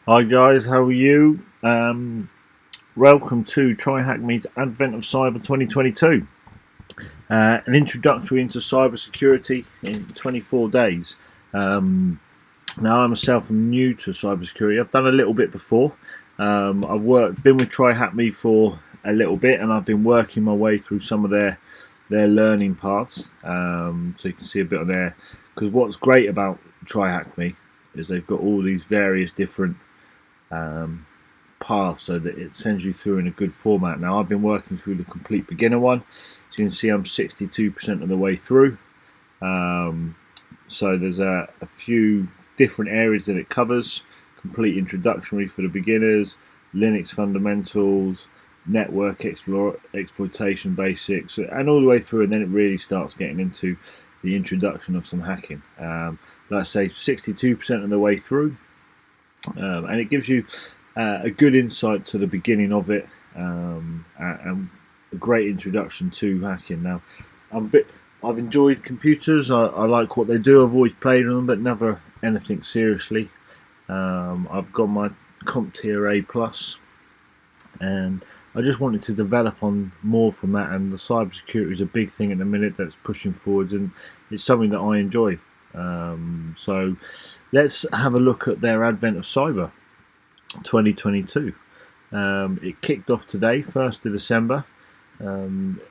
Hi guys, how are you? Welcome to tryhackme's Advent of Cyber 2022. An introductory into cybersecurity in 24 days. Now I myself am new to cybersecurity. I've done a little bit before. I've been with tryhackme for a little bit, and I've been working my way through some of their learning paths. So you can see a bit on there. Because what's great about tryhackme is they've got all these various different path, so that it sends you through in a good format. Now I've been working through the complete beginner one, so you can see I'm 62% of the way through. So there's a few different areas that it covers: complete introductory for the beginners, Linux fundamentals, network exploitation basics, and all the way through, and then it really starts getting into the introduction of some hacking. Like I say, 62% of the way through. And it gives you a good insight to the beginning of it, and a great introduction to hacking. Now, I've enjoyed computers. I like what they do. I've always played on them, but never anything seriously. I've got my CompTIA A+, and I just wanted to develop on more from that. And the cybersecurity is a big thing at the minute that's pushing forwards, and it's something that I enjoy. So let's have a look at their Advent of Cyber 2022. It kicked off today, 1st of December.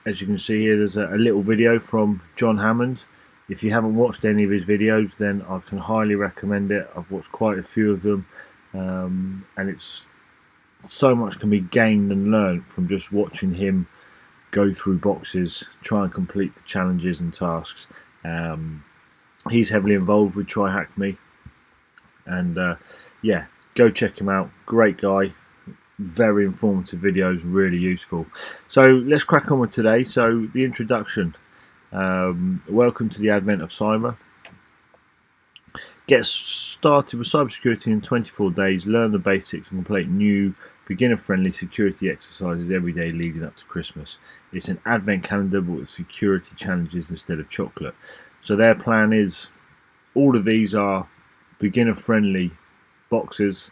As you can see here, there's a little video from John Hammond. If you haven't watched any of his videos, then I can highly recommend it. I've watched quite a few of them, and it's so much can be gained and learned from just watching him go through boxes, try and complete the challenges and tasks. He's heavily involved with tryhackme, and yeah, go check him out. Great guy, very informative videos, really useful. So let's crack on with today. So the introduction. Welcome to the Advent of Cyber. Get started with cybersecurity in 24 days. Learn the basics and complete new beginner-friendly security exercises every day leading up to Christmas. It's an advent calendar but with security challenges instead of chocolate. So their plan is, all of these are beginner-friendly boxes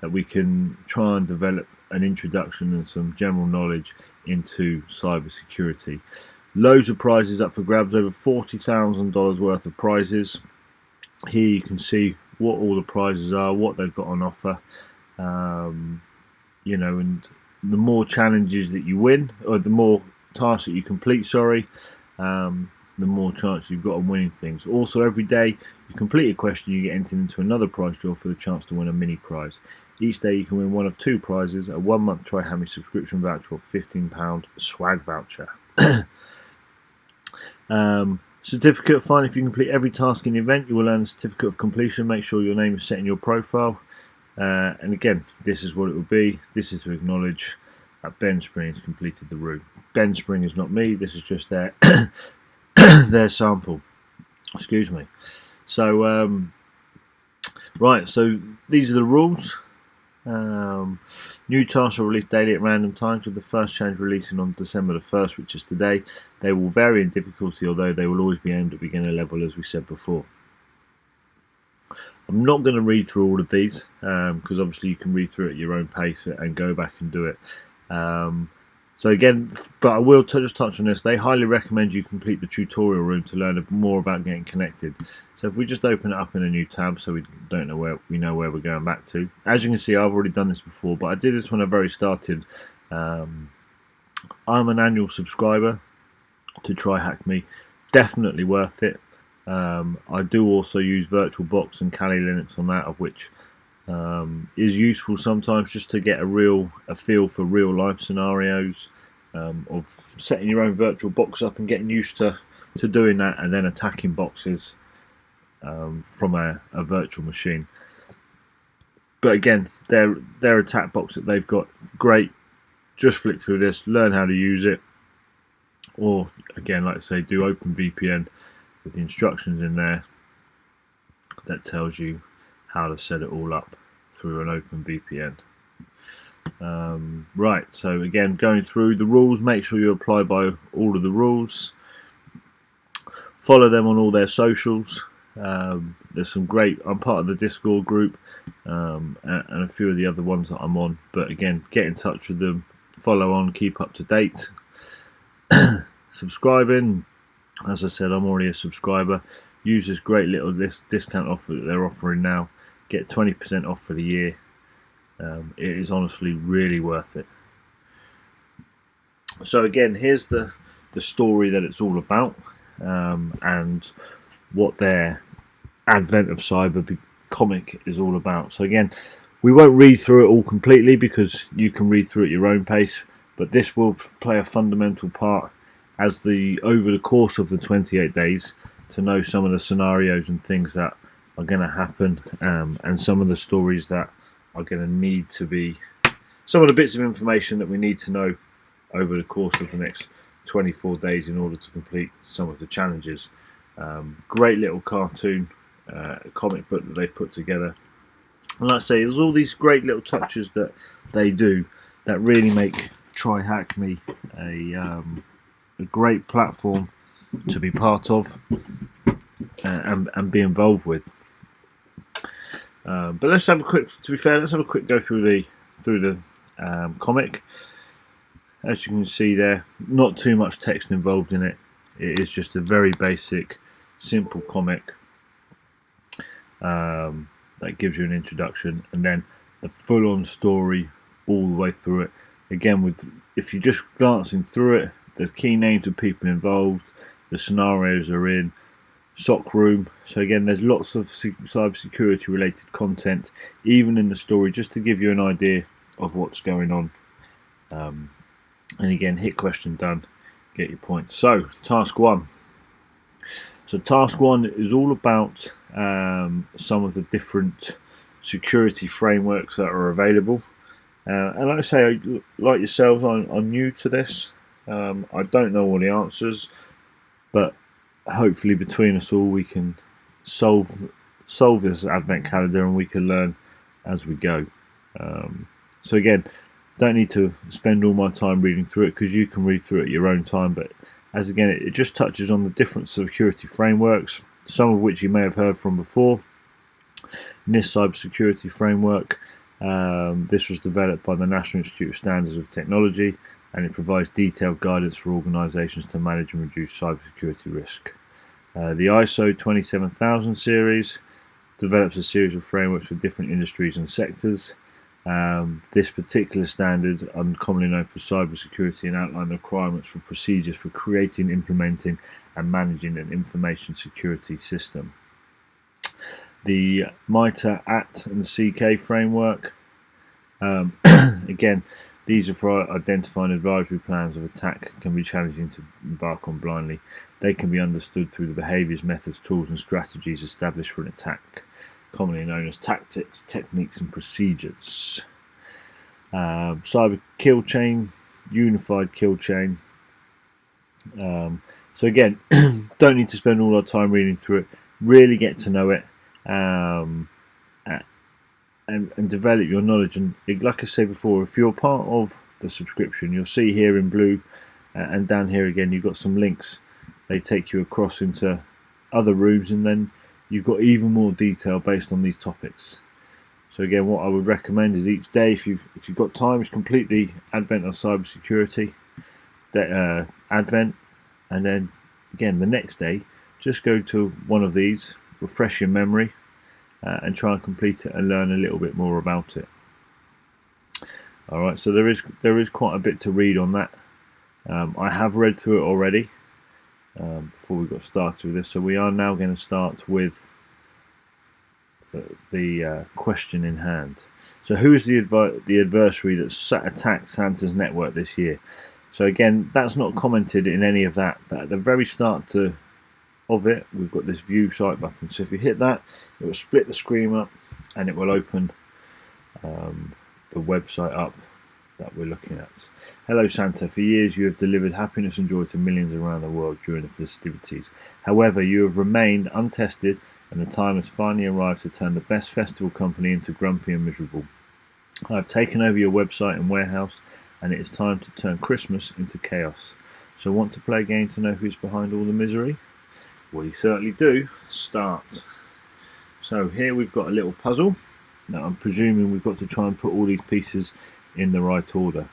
that we can try and develop an introduction and some general knowledge into cybersecurity. Loads of prizes up for grabs, over $40,000 worth of prizes. Here you can see what all the prizes are, what they've got on offer. You know, and the more challenges that you win, or the more tasks that you complete, the more chance you've got of winning things. Also, every day you complete a question, you get entered into another prize draw for the chance to win a mini prize. Each day you can win one of two prizes: a 1-month tryhackme subscription voucher or £15 swag voucher. Certificate, fine. If you complete every task in the event, you will earn a certificate of completion. Make sure your name is set in your profile. And again, this is what it will be. This is to acknowledge that Ben Spring has completed the room. Ben Spring is not me. This is just their their sample. Excuse me. So right. So these are the rules. New tasks are released daily at random times, with the first challenge releasing on December the 1st, which is today. They will vary in difficulty, although they will always be aimed at beginner level, as we said before. I'm not going to read through all of these, because obviously you can read through it at your own pace and go back and do it. So again, but I will just touch on this. They highly recommend you complete the tutorial room to learn more about getting connected. So if we just open it up in a new tab, so we know where we're going back to. As you can see, I've already done this before, but I did this when I very started. I'm an annual subscriber to tryhackme. Definitely worth it. I do also use VirtualBox and Kali Linux on that, of which is useful sometimes just to get a feel for real life scenarios, of setting your own virtual box up and getting used to doing that, and then attacking boxes from a virtual machine. But again, their attack box that they've got, great. Just flick through this, learn how to use it, or again, like I say, do OpenVPN with the instructions in there that tells you how to set it all up through an OpenVPN. Right, so again, going through the rules, make sure you apply by all of the rules. Follow them on all their socials. There's some great. I'm part of the Discord group and a few of the other ones that I'm on. But again, get in touch with them, follow on, keep up to date, subscribing. As I said, I'm already a subscriber. Use this great little discount offer that they're offering now. Get 20% off for the year. It is honestly really worth it. So again, here's the story that it's all about, and what their Advent of Cyber comic is all about. So again, we won't read through it all completely because you can read through at your own pace, but this will play a fundamental part as over the course of the 28 days to know some of the scenarios and things that are going to happen, and some of the stories that are going to need to be, some of the bits of information that we need to know over the course of the next 24 days in order to complete some of the challenges. Great little cartoon comic book that they've put together, and like I say, there's all these great little touches that they do that really make tryhackme a great platform to be part of and be involved with. But let's have a quick. To be fair, let's have a quick go through the comic. As you can see there, not too much text involved in it. It is just a very basic, simple comic that gives you an introduction, and then the full-on story all the way through it. Again, if you're just glancing through it, there's key names of people involved, the scenarios are in, SOC room. So again, there's lots of cybersecurity related content, even in the story, just to give you an idea of what's going on. And again, hit question done, get your points. So task 1. So task 1 is all about some of the different security frameworks that are available. And like I say, like yourselves, I'm new to this. I don't know all the answers, but hopefully between us all we can solve this advent calendar, and we can learn as we go. So again, don't need to spend all my time reading through it because you can read through it at your own time. But as again, it just touches on the different security frameworks, some of which you may have heard from before. NIST cybersecurity framework. This was developed by the National Institute of Standards of Technology, and it provides detailed guidance for organisations to manage and reduce cybersecurity risk. The ISO 27000 series develops a series of frameworks for different industries and sectors. This particular standard is commonly known for cybersecurity and outline the requirements for procedures for creating, implementing and managing an information security system. The MITRE, AT and CK framework. Again, these are for identifying advisory plans of attack can be challenging to embark on blindly. They can be understood through the behaviours, methods, tools and strategies established for an attack, commonly known as tactics, techniques and procedures. Cyber kill chain, unified kill chain. So again, don't need to spend all our time reading through it. Really get to know it, and develop your knowledge. And like I said before, if you're part of the subscription, you'll see here in blue and down here again, you've got some links. They take you across into other rooms, and then you've got even more detail based on these topics. So again, what I would recommend is each day, if you've got time, is complete the Advent of Cybersecurity Advent, and then again the next day, just go to one of these, refresh your memory, and try and complete it and learn a little bit more about it. All right, so there is quite a bit to read on that. I have read through it already before we got started with this, so we are now going to start with the question in hand. So who is the adversary that attacked Santa's network this year? So again, that's not commented in any of that, but at the very start of it, we've got this view site button. So if you hit that, it will split the screen up and it will open the website up that we're looking at. Hello Santa, for years you have delivered happiness and joy to millions around the world during the festivities. However, you have remained untested, and the time has finally arrived to turn the best festival company into grumpy and miserable. I have taken over your website and warehouse, and it is time to turn Christmas into chaos. So want to play a game to know who's behind all the misery? We certainly do. Start. So here we've got a little puzzle. Now I'm presuming we've got to try and put all these pieces in the right order.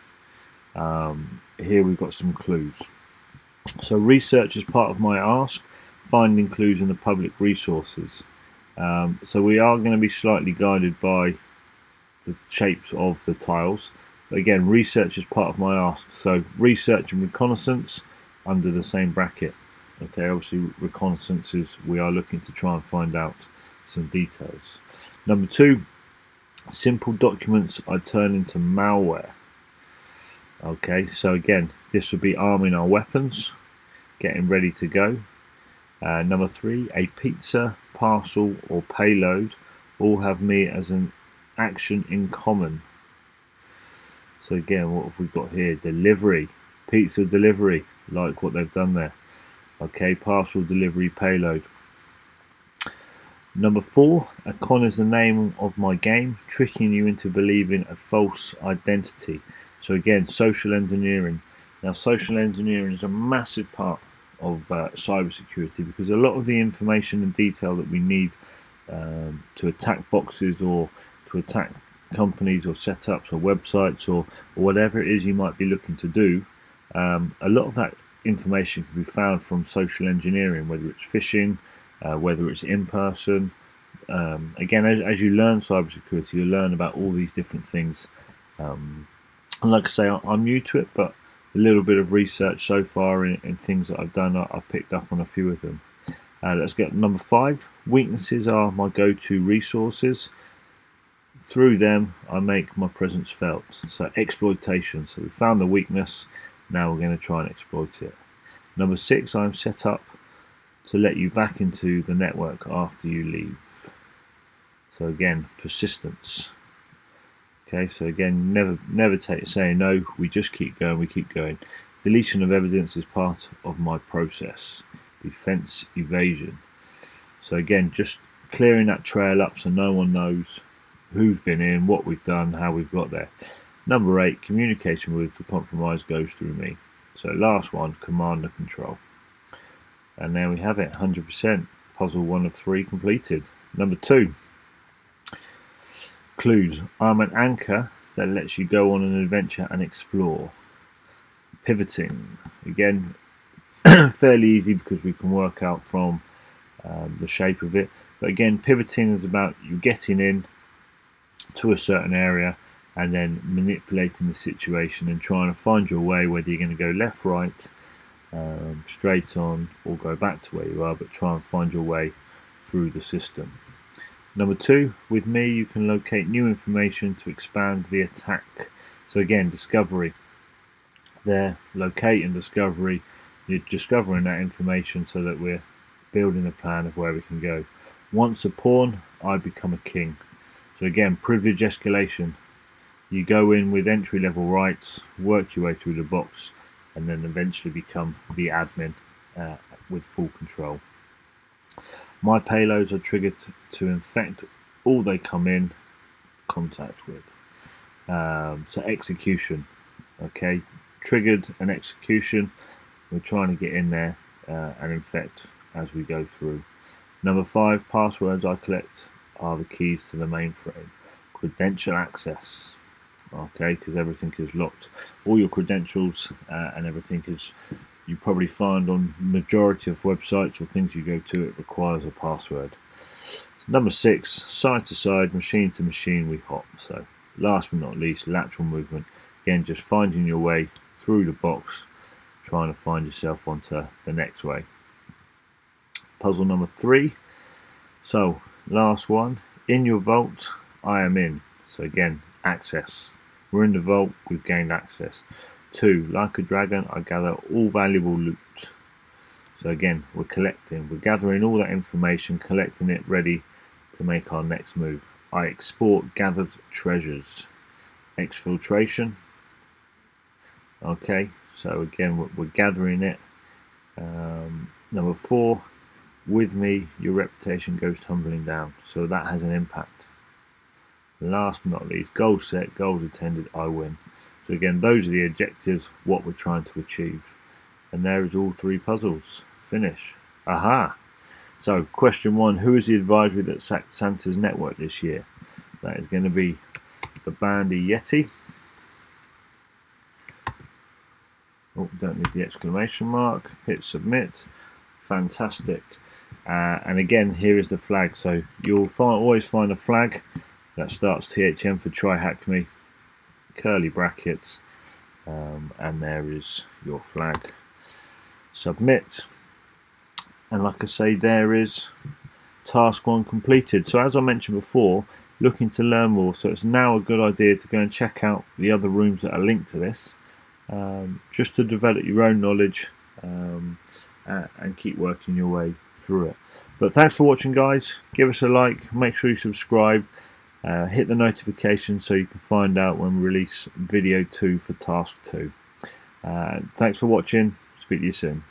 Here we've got some clues. So research is part of my ask, finding clues in the public resources. So we are going to be slightly guided by the shapes of the tiles. But again, research is part of my ask. So research and reconnaissance under the same bracket. Okay, obviously reconnaissance is we are looking to try and find out some details. Number 2, simple documents I turn into malware. Okay, so again, this would be arming our weapons, getting ready to go. Number 3, a pizza, parcel or payload all have me as an action in common. So again, what have we got here? Delivery, pizza delivery, like what they've done there. Okay, parcel delivery payload. Number 4, a con is the name of my game, tricking you into believing a false identity. So again, social engineering. Now social engineering is a massive part of cybersecurity, because a lot of the information and detail that we need to attack boxes or to attack companies or setups or websites or whatever it is you might be looking to do, a lot of that information can be found from social engineering, whether it's phishing, whether it's in person. Again, as you learn cybersecurity, you learn about all these different things. And like I say, I'm new to it, but a little bit of research so far in things that I've done, I've picked up on a few of them. Let's get number 5. Weaknesses are my go-to resources. Through them, I make my presence felt. So exploitation. So we found the weakness. Now we're going to try and exploit it. Number 6, I'm set up to let you back into the network after you leave. So again, persistence. Okay, so again, never say no. We just keep going. We keep going. Deletion of evidence is part of my process. Defense evasion. So again, just clearing that trail up so no one knows who's been in, what we've done, how we've got there. Number 8, communication with the compromise goes through me. So last one, command and control. And there we have it, 100%. Puzzle 1 of 3 completed. Number 2, clues. I'm an anchor that lets you go on an adventure and explore. Pivoting. Again, fairly easy because we can work out from the shape of it. But again, pivoting is about you getting in to a certain area and then manipulating the situation and trying to find your way, whether you're going to go left, right, straight on, or go back to where you are, but try and find your way through the system. Number 2, with me you can locate new information to expand the attack. So again, discovery. There, locate and discovery. You're discovering that information so that we're building a plan of where we can go. Once a pawn, I become a king. So again, privilege escalation. You go in with entry-level rights, work your way through the box, and then eventually become the admin with full control. My payloads are triggered to infect all they come in contact with. So execution. Okay, triggered an execution. We're trying to get in there and infect as we go through. Number 5, passwords I collect are the keys to the mainframe. Credential access. Okay, because everything is locked. All your credentials and everything is, you probably find on majority of websites or things you go to, it requires a password. Number 6, side to side, machine to machine, we hop. So last but not least, lateral movement. Again, just finding your way through the box, trying to find yourself onto the next way. Puzzle number 3. So last one, in your vault, I am in. So again, access. We're in the vault, we've gained access. 2, like a dragon, I gather all valuable loot. So again, we're collecting, we're gathering all that information, collecting it, ready to make our next move. I export gathered treasures. Exfiltration. Okay, so again, we're gathering it. Number 4, with me, your reputation goes tumbling down. So that has an impact. Last but not least, goals set, goals attended, I win. So again, those are the objectives, what we're trying to achieve. And there is all 3 puzzles. Finish. Aha! So question 1, who is the advisory that sacked Santa's network this year? That is going to be the Bandy Yeti. Oh, don't need the exclamation mark. Hit submit. Fantastic. And again, here is the flag. So you'll always find a flag that starts THM for tryhackme, curly brackets, and there is your flag. Submit. And like I say, there is task 1 completed. So as I mentioned before, looking to learn more, so it's now a good idea to go and check out the other rooms that are linked to this, just to develop your own knowledge and keep working your way through it. But thanks for watching, guys. Give us a like, make sure you subscribe, hit the notification so you can find out when we release video 2 for task 2. Thanks for watching. Speak to you soon.